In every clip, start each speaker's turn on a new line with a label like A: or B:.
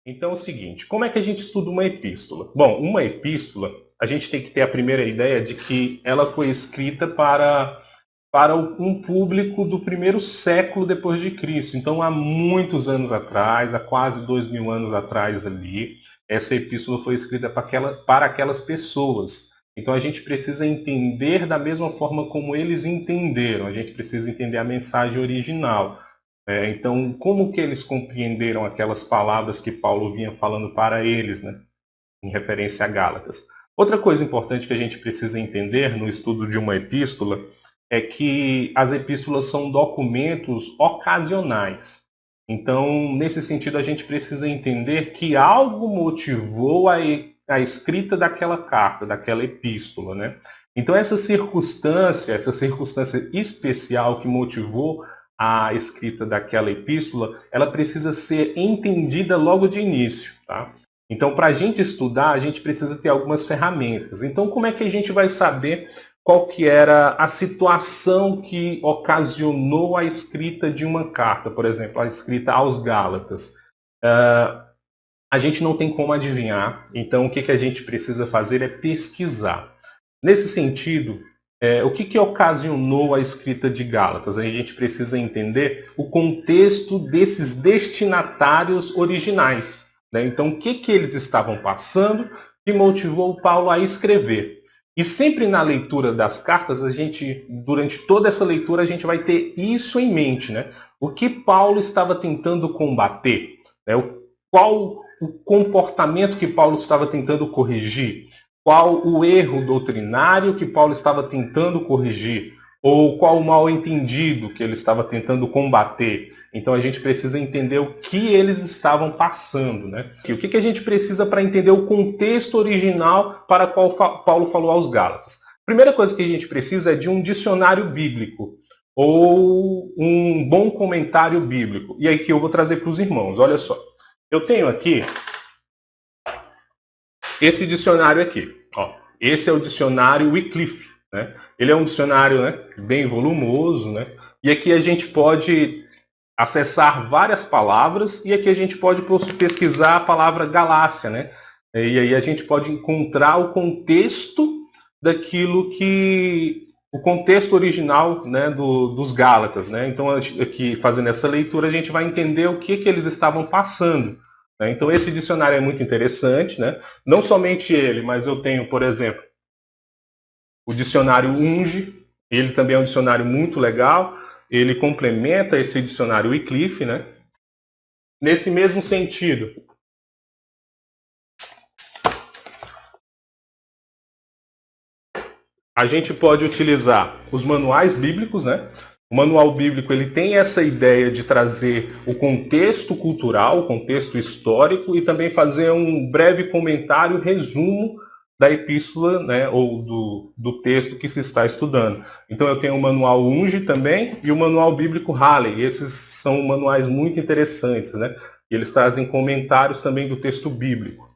A: Então é o seguinte, como é que a gente estuda uma epístola? Bom, uma epístola, a gente tem que ter a primeira ideia de que ela foi escrita para um público do primeiro século depois de Cristo. Então, há muitos anos atrás, há quase 2000 anos atrás ali, essa epístola foi escrita para aquelas pessoas. Então, a gente precisa entender da mesma forma como eles entenderam. A gente precisa entender a mensagem original. Então, como que eles compreenderam aquelas palavras que Paulo vinha falando para eles, né, em referência a Gálatas? Outra coisa importante que a gente precisa entender no estudo de uma epístola é que as epístolas são documentos ocasionais. Então, nesse sentido, a gente precisa entender que algo motivou a escrita daquela carta, daquela epístola, né? Então, essa circunstância especial que motivou a escrita daquela epístola, ela precisa ser entendida logo de início, tá? Então, para a gente estudar, a gente precisa ter algumas ferramentas. Então, como é que a gente vai saber qual que era a situação que ocasionou a escrita de uma carta, por exemplo, a escrita aos Gálatas? A gente não tem como adivinhar, então o que, que a gente precisa fazer é pesquisar. Nesse sentido, o que, que ocasionou a escrita de Gálatas? A gente precisa entender o contexto desses destinatários originais, né? Então, o que, que eles estavam passando que motivou Paulo a escrever? E sempre na leitura das cartas, durante toda essa leitura, a gente vai ter isso em mente, né? O que Paulo estava tentando combater, né? Qual o comportamento que Paulo estava tentando corrigir? Qual o erro doutrinário que Paulo estava tentando corrigir? Ou qual o mal-entendido que ele estava tentando combater? Então a gente precisa entender o que eles estavam passando, né? E o que a gente precisa para entender o contexto original para qual Paulo falou aos Gálatas? A primeira coisa que a gente precisa é de um dicionário bíblico ou um bom comentário bíblico. E aí que eu vou trazer para os irmãos. Olha só. Eu tenho aqui esse dicionário aqui. Ó. Esse é o dicionário Wycliffe. Né? Ele é um dicionário, né, bem volumoso. Né? E aqui a gente pode acessar várias palavras e aqui a gente pode pesquisar a palavra Galácia. Né? E aí a gente pode encontrar o contexto daquilo que... o contexto original, né, dos Gálatas. Né? Então, aqui, fazendo essa leitura, a gente vai entender o que eles estavam passando. Né? Então, esse dicionário é muito interessante. Né? Não somente ele, mas eu tenho, por exemplo, o dicionário Unge. Ele também é um dicionário muito legal. Ele complementa esse dicionário Wycliffe. Né? Nesse mesmo sentido, a gente pode utilizar os manuais bíblicos, né? O manual bíblico ele tem essa ideia de trazer o contexto cultural, o contexto histórico e também fazer um breve comentário, resumo da epístola, né, ou do texto que se está estudando. Então eu tenho o manual Unge também e o manual bíblico Halley. Esses são manuais muito interessantes, né? E eles trazem comentários também do texto bíblico.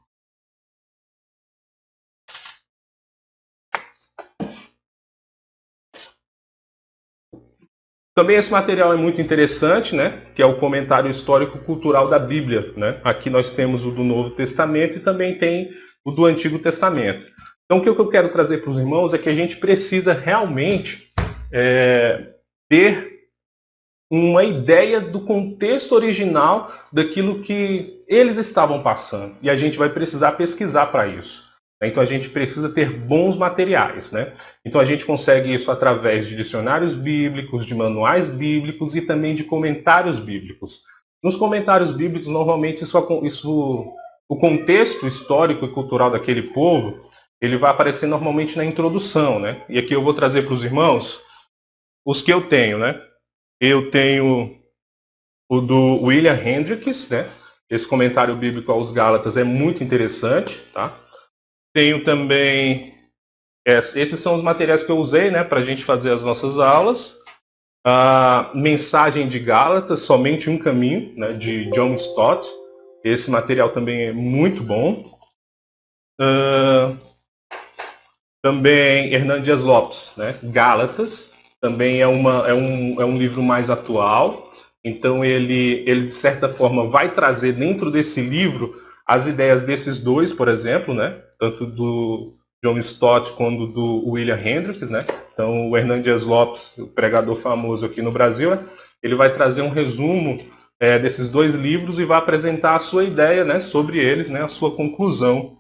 A: Também esse material é muito interessante, né? Que é o comentário histórico-cultural da Bíblia. Né? Aqui nós temos o do Novo Testamento e também tem o do Antigo Testamento. Então, o que eu quero trazer para os irmãos é que a gente precisa realmente ter uma ideia do contexto original daquilo que eles estavam passando. E a gente vai precisar pesquisar para isso. Então a gente precisa ter bons materiais. Né? Então a gente consegue isso através de dicionários bíblicos, de manuais bíblicos e também de comentários bíblicos. Nos comentários bíblicos, normalmente o contexto histórico e cultural daquele povo, ele vai aparecer normalmente na introdução. Né? E aqui eu vou trazer para os irmãos os que eu tenho. Né? Eu tenho o do William Hendricks, né? Esse comentário bíblico aos Gálatas é muito interessante, tá? Tenho também... esses são os materiais que eu usei, né, para a gente fazer as nossas aulas. A Mensagem de Gálatas, Somente um Caminho, né, de John Stott. Esse material também é muito bom. Também Hernán Dias Lopes, né, Gálatas. Também é um livro mais atual. Então ele de certa forma vai trazer dentro desse livro as ideias desses dois, por exemplo, né? Tanto do John Stott quanto do William Hendricks, né? Então o Hernandes Lopes, o pregador famoso aqui no Brasil, ele vai trazer um resumo desses dois livros e vai apresentar a sua ideia, né, sobre eles, né, a sua conclusão.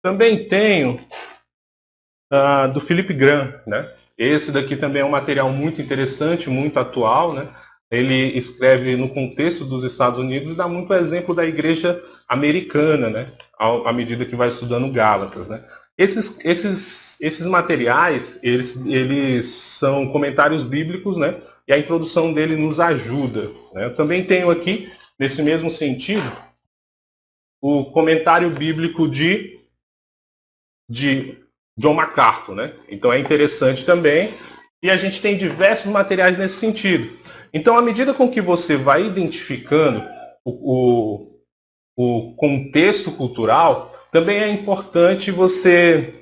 A: Também tenho do Philip Graham, né? Esse daqui também é um material muito interessante, muito atual, né? Ele escreve no contexto dos Estados Unidos e dá muito exemplo da igreja americana, né? À medida que vai estudando Gálatas, né? Esses materiais, eles são comentários bíblicos, né? E a introdução dele nos ajuda, né? Eu também tenho aqui, nesse mesmo sentido, o comentário bíblico de John MacArthur, né? Então é interessante também. E a gente tem diversos materiais nesse sentido. Então, à medida com que você vai identificando o contexto cultural, também é importante você,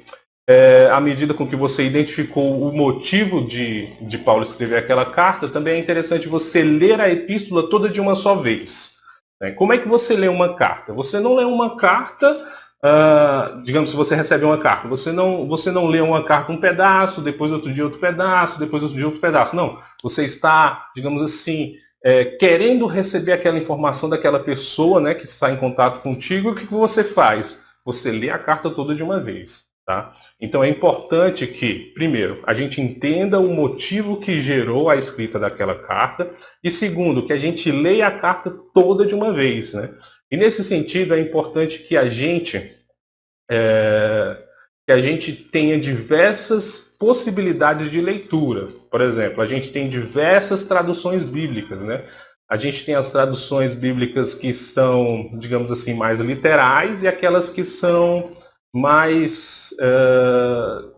A: à medida com que você identificou o motivo de Paulo escrever aquela carta, também é interessante você ler a epístola toda de uma só vez. Né? Como é que você lê uma carta? Você não lê uma carta, digamos, se você recebe uma carta, você não lê uma carta um pedaço, depois outro dia outro pedaço, depois outro dia outro pedaço. Não, você está, digamos assim, querendo receber aquela informação daquela pessoa, né, que está em contato contigo. O que você faz? Você lê a carta toda de uma vez. Tá? Então é importante que, primeiro, a gente entenda o motivo que gerou a escrita daquela carta e, segundo, que a gente leia a carta toda de uma vez. Né? E nesse sentido é importante que a gente tenha diversas possibilidades de leitura. Por exemplo, a gente tem diversas traduções bíblicas, né? A gente tem as traduções bíblicas que são, digamos assim, mais literais e aquelas que são mais...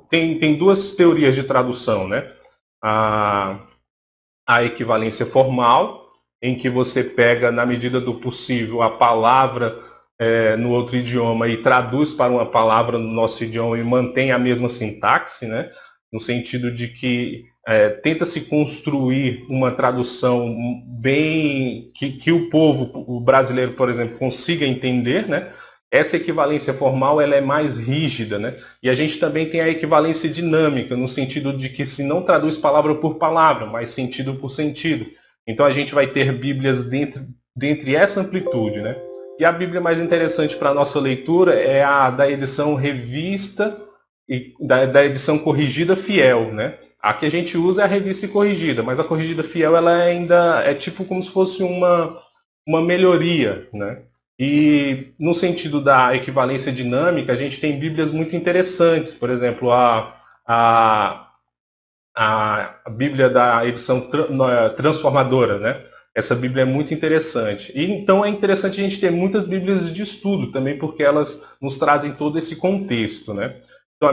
A: Tem duas teorias de tradução, né? A equivalência formal, em que você pega, na medida do possível, a palavra no outro idioma e traduz para uma palavra no nosso idioma e mantém a mesma sintaxe, né? No sentido de que tenta-se construir uma tradução bem que o povo, o brasileiro, por exemplo, consiga entender, né? Essa equivalência formal ela é mais rígida, né? E a gente também tem a equivalência dinâmica, no sentido de que se não traduz palavra por palavra, mas sentido por sentido. Então a gente vai ter Bíblias dentre essa amplitude, né? E a Bíblia mais interessante para a nossa leitura é a da edição revista e da edição corrigida fiel, né? A que a gente usa é a revista e corrigida, mas a corrigida fiel ela ainda é tipo como se fosse uma melhoria, né? E no sentido da equivalência dinâmica, a gente tem Bíblias muito interessantes. Por exemplo, a Bíblia da edição transformadora, né? Essa Bíblia é muito interessante. E então é interessante a gente ter muitas Bíblias de estudo também, porque elas nos trazem todo esse contexto, né? Então,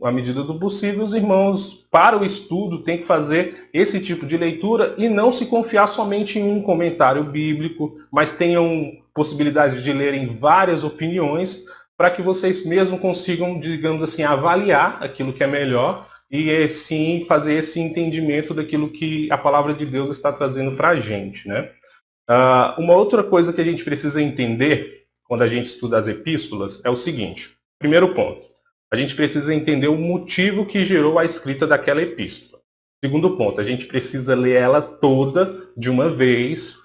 A: à medida do possível, os irmãos, para o estudo, têm que fazer esse tipo de leitura e não se confiar somente em um comentário bíblico, mas tenham possibilidade de lerem várias opiniões para que vocês mesmos consigam, digamos assim, avaliar aquilo que é melhor e, sim, fazer esse entendimento daquilo que a palavra de Deus está trazendo para a gente, né? Uma outra coisa que a gente precisa entender quando a gente estuda as epístolas é o seguinte. Primeiro ponto. A gente precisa entender o motivo que gerou a escrita daquela epístola. Segundo ponto, a gente precisa ler ela toda de uma vez,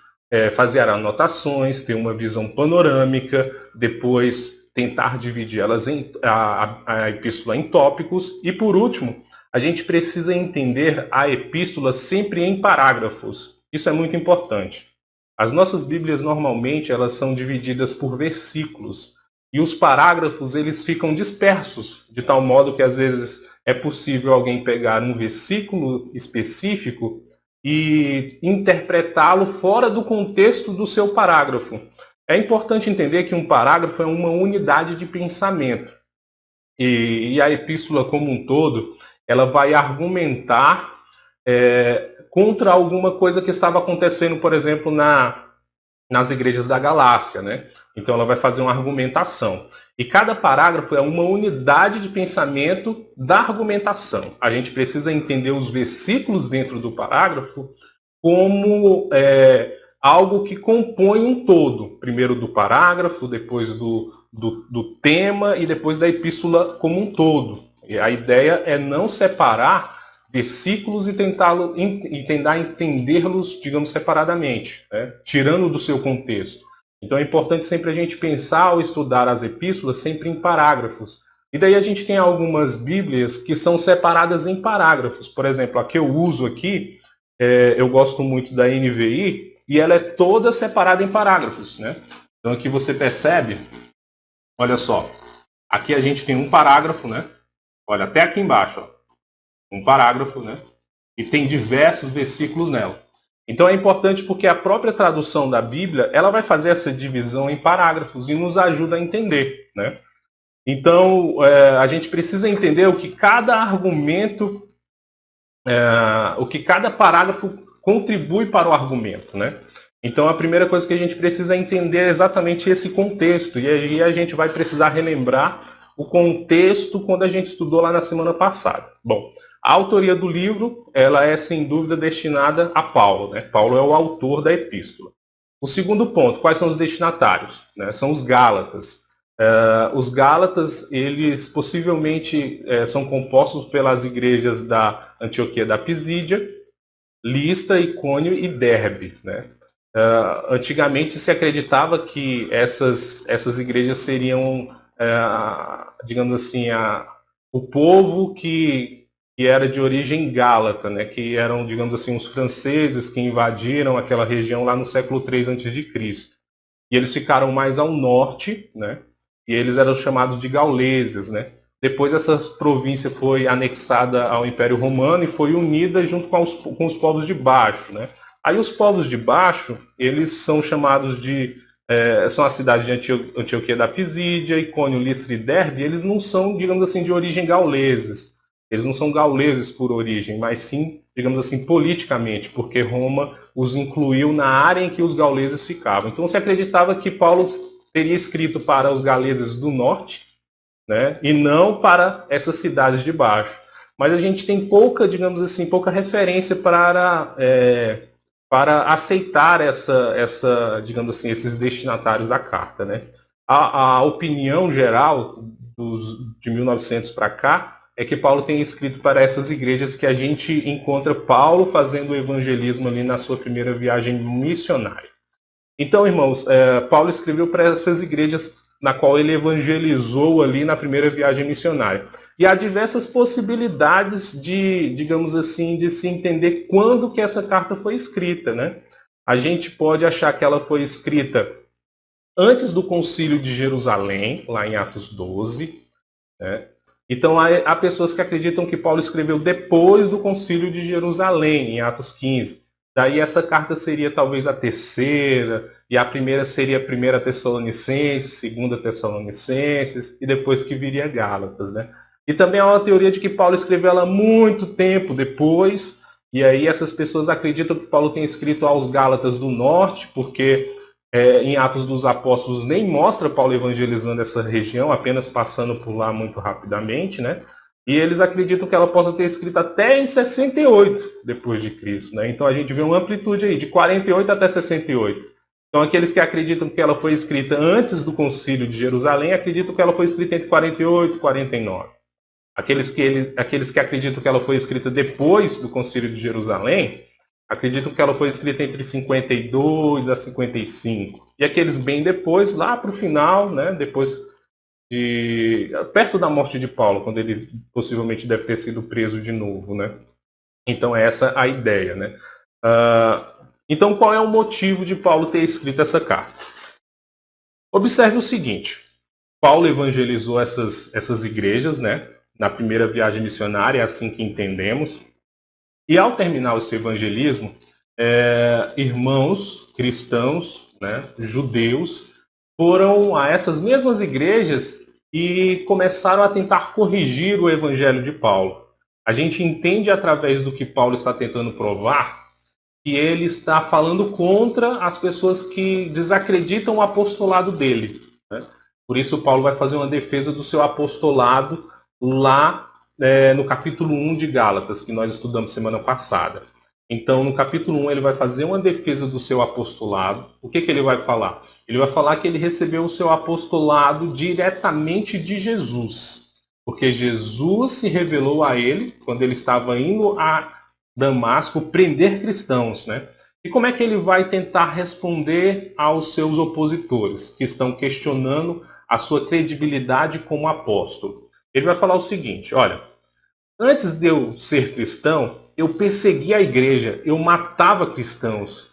A: fazer anotações, ter uma visão panorâmica, depois tentar dividir a epístola em tópicos. E por último, a gente precisa entender a epístola sempre em parágrafos. Isso é muito importante. As nossas Bíblias normalmente elas são divididas por versículos. E os parágrafos eles ficam dispersos, de tal modo que às vezes é possível alguém pegar um versículo específico e interpretá-lo fora do contexto do seu parágrafo. É importante entender que um parágrafo é uma unidade de pensamento. E a epístola como um todo, ela vai argumentar contra alguma coisa que estava acontecendo, por exemplo, nas igrejas da Galácia, né? Então ela vai fazer uma argumentação. E cada parágrafo é uma unidade de pensamento da argumentação. A gente precisa entender os versículos dentro do parágrafo como algo que compõe um todo. Primeiro do parágrafo, depois do tema e depois da epístola como um todo. E a ideia é não separar versículos e tentar entendê-los, digamos, separadamente, né? Tirando do seu contexto. Então é importante sempre a gente pensar ou estudar as epístolas sempre em parágrafos. E daí a gente tem algumas bíblias que são separadas em parágrafos. Por exemplo, a que eu uso aqui, eu gosto muito da NVI, e ela é toda separada em parágrafos, né? Então aqui você percebe, olha só, aqui a gente tem um parágrafo, né? Olha, até aqui embaixo, ó, um parágrafo, né? E tem diversos versículos nela. Então é importante porque a própria tradução da Bíblia, ela vai fazer essa divisão em parágrafos e nos ajuda a entender, né? Então a gente precisa entender o que cada argumento, o que cada parágrafo contribui para o argumento, né? Então a primeira coisa que a gente precisa entender é exatamente esse contexto, e aí a gente vai precisar relembrar o contexto quando a gente estudou lá na semana passada. Bom, a autoria do livro, ela é sem dúvida destinada a Paulo, né? Paulo é o autor da epístola. O segundo ponto, quais são os destinatários? Né? São os Gálatas. Os Gálatas, eles possivelmente são compostos pelas igrejas da Antioquia da Pisídia, Listra, Icônio e Derbe, né? Antigamente se acreditava que essas igrejas seriam, digamos assim, o povo que era de origem gálata, né? Que eram, digamos assim, os franceses que invadiram aquela região lá no século III a.C. E eles ficaram mais ao norte, né? E eles eram chamados de gauleses, né? Depois essa província foi anexada ao Império Romano e foi unida junto com os povos de baixo, né? Aí os povos de baixo, eles são chamados de... são a cidade de Antioquia da Pisídia, Icônio, Listra e Derbe, eles não são, digamos assim, de origem gauleses. Eles não são gauleses por origem, mas sim, digamos assim, politicamente, porque Roma os incluiu na área em que os gauleses ficavam. Então se acreditava que Paulo teria escrito para os gauleses do norte, né, e não para essas cidades de baixo. Mas a gente tem pouca, digamos assim, pouca referência para aceitar digamos assim, esses destinatários da carta, né? A opinião geral de 1900 para cá é que Paulo tem escrito para essas igrejas que a gente encontra Paulo fazendo o evangelismo ali na sua primeira viagem missionária. Então, irmãos, Paulo escreveu para essas igrejas na qual ele evangelizou ali na primeira viagem missionária. E há diversas possibilidades de, digamos assim, de se entender quando que essa carta foi escrita, né? A gente pode achar que ela foi escrita antes do Concílio de Jerusalém, lá em Atos 12, né? Então há pessoas que acreditam que Paulo escreveu depois do Concílio de Jerusalém, em Atos 15. Daí essa carta seria talvez a terceira, e a primeira seria a primeira Tessalonicenses, segunda Tessalonicenses, e depois que viria Gálatas, né? E também há uma teoria de que Paulo escreveu ela muito tempo depois, e aí essas pessoas acreditam que Paulo tenha escrito aos Gálatas do Norte, porque em Atos dos Apóstolos nem mostra Paulo evangelizando essa região, apenas passando por lá muito rapidamente, né? E eles acreditam que ela possa ter escrito até em 68 depois de Cristo, né? Então a gente vê uma amplitude aí, de 48 até 68. Então aqueles que acreditam que ela foi escrita antes do Concílio de Jerusalém, acreditam que ela foi escrita entre 48 e 49. Aqueles que acreditam que ela foi escrita depois do Concílio de Jerusalém, acreditam que ela foi escrita entre 52 a 55. E aqueles bem depois, lá para o final, né, depois perto da morte de Paulo, quando ele possivelmente deve ter sido preso de novo, né? Então essa é a ideia, né? Então qual é o motivo de Paulo ter escrito essa carta? Observe o seguinte: Paulo evangelizou essas igrejas, né? Na primeira viagem missionária, é assim que entendemos. E ao terminar esse evangelismo, irmãos cristãos, né, judeus, foram a essas mesmas igrejas e começaram a tentar corrigir o evangelho de Paulo. A gente entende através do que Paulo está tentando provar que ele está falando contra as pessoas que desacreditam o apostolado dele, né? Por isso Paulo vai fazer uma defesa do seu apostolado lá no capítulo 1 de Gálatas, que nós estudamos semana passada. Então, no capítulo 1, ele vai fazer uma defesa do seu apostolado. O que ele vai falar? Ele vai falar que ele recebeu o seu apostolado diretamente de Jesus. Porque Jesus se revelou a ele quando ele estava indo a Damasco prender cristãos, né? E como é que ele vai tentar responder aos seus opositores, que estão questionando a sua credibilidade como apóstolo? Ele vai falar o seguinte, olha, antes de eu ser cristão, eu perseguia a igreja, eu matava cristãos.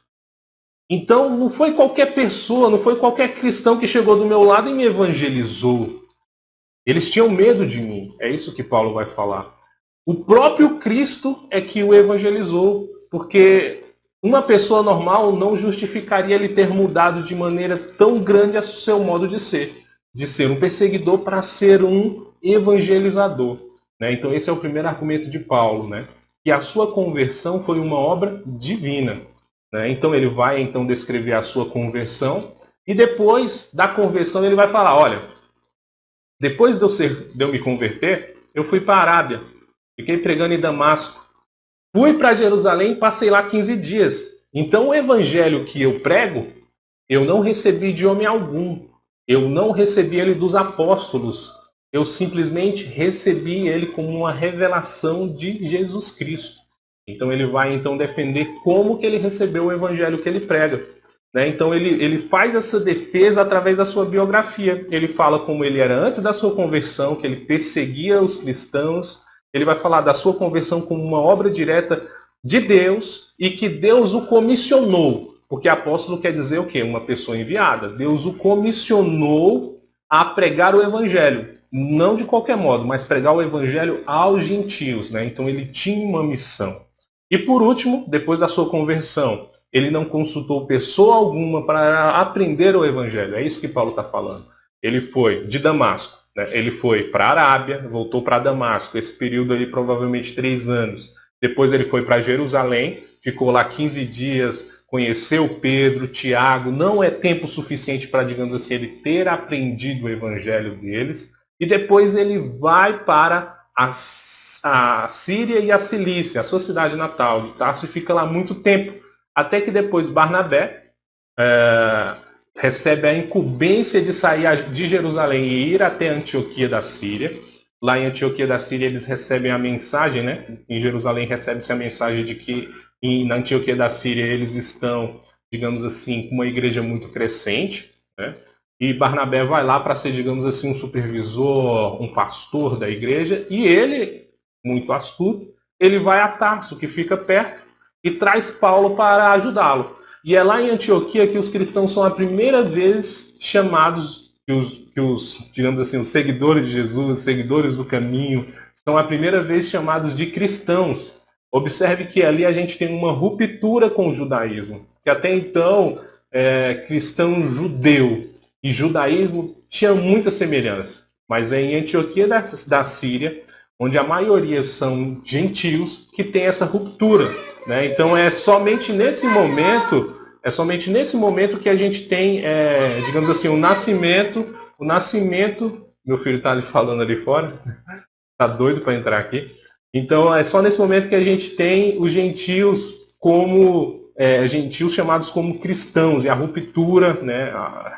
A: Então não foi qualquer pessoa, não foi qualquer cristão que chegou do meu lado e me evangelizou. Eles tinham medo de mim. É isso que Paulo vai falar. O próprio Cristo é que o evangelizou, porque uma pessoa normal não justificaria ele ter mudado de maneira tão grande a seu modo de ser um perseguidor para ser um evangelizador. Né? Então esse é o primeiro argumento de Paulo, né? Que a sua conversão foi uma obra divina. Né? Então ele vai então descrever a sua conversão e depois da conversão ele vai falar, olha, depois de eu me converter, eu fui para a Arábia, fiquei pregando em Damasco, fui para Jerusalém e passei lá 15 dias. Então o evangelho que eu prego, eu não recebi de homem algum. Eu não recebi ele dos apóstolos. Eu simplesmente recebi ele como uma revelação de Jesus Cristo. Então ele vai então defender como que ele recebeu o evangelho que ele prega. Né? Então ele faz essa defesa através da sua biografia. Ele fala como ele era antes da sua conversão, que ele perseguia os cristãos. Ele vai falar da sua conversão como uma obra direta de Deus e que Deus o comissionou. Porque apóstolo quer dizer o quê? Uma pessoa enviada. Deus o comissionou a pregar o evangelho. Não de qualquer modo, mas pregar o evangelho aos gentios. Né? Então ele tinha uma missão. E por último, depois da sua conversão, ele não consultou pessoa alguma para aprender o evangelho. É isso que Paulo está falando. Ele foi de Damasco, né? Ele foi para a Arábia, voltou para Damasco, esse período aí provavelmente 3 anos. Depois ele foi para Jerusalém, ficou lá 15 dias, conheceu Pedro, Tiago. Não é tempo suficiente para, digamos assim, ele ter aprendido o evangelho deles. E depois ele vai para a Síria e a Cilícia, a sua cidade natal, de Tarso, e fica lá muito tempo. Até que depois Barnabé recebe a incumbência de sair de Jerusalém e ir até Antioquia da Síria. Lá em Antioquia da Síria eles recebem a mensagem, né? Em Jerusalém recebe-se a mensagem de que na Antioquia da Síria eles estão, digamos assim, com uma igreja muito crescente, né? E Barnabé vai lá para ser, digamos assim, um supervisor, um pastor da igreja, e ele, muito astuto, ele vai a Tarso, que fica perto, e traz Paulo para ajudá-lo. E é lá em Antioquia que os cristãos são a primeira vez chamados, digamos assim, os seguidores de Jesus, os seguidores do caminho, são a primeira vez chamados de cristãos. Observe que ali a gente tem uma ruptura com o judaísmo, que até então cristão judeu e judaísmo tinha muita semelhança. Mas é em Antioquia da Síria, onde a maioria são gentios, que tem essa ruptura. Né? Então é somente nesse momento que a gente tem, digamos assim, o nascimento. Meu filho está ali falando ali fora, está doido para entrar aqui. Então é só nesse momento que a gente tem os gentios como gentios chamados como cristãos, e a ruptura, né,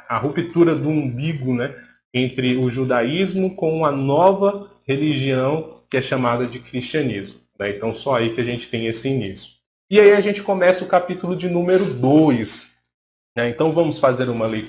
A: a ruptura do umbigo, né, entre o judaísmo com a nova religião que é chamada de cristianismo. Né? Então só aí que a gente tem esse início. E aí a gente começa o capítulo de número 2. Né? Então vamos fazer uma leitura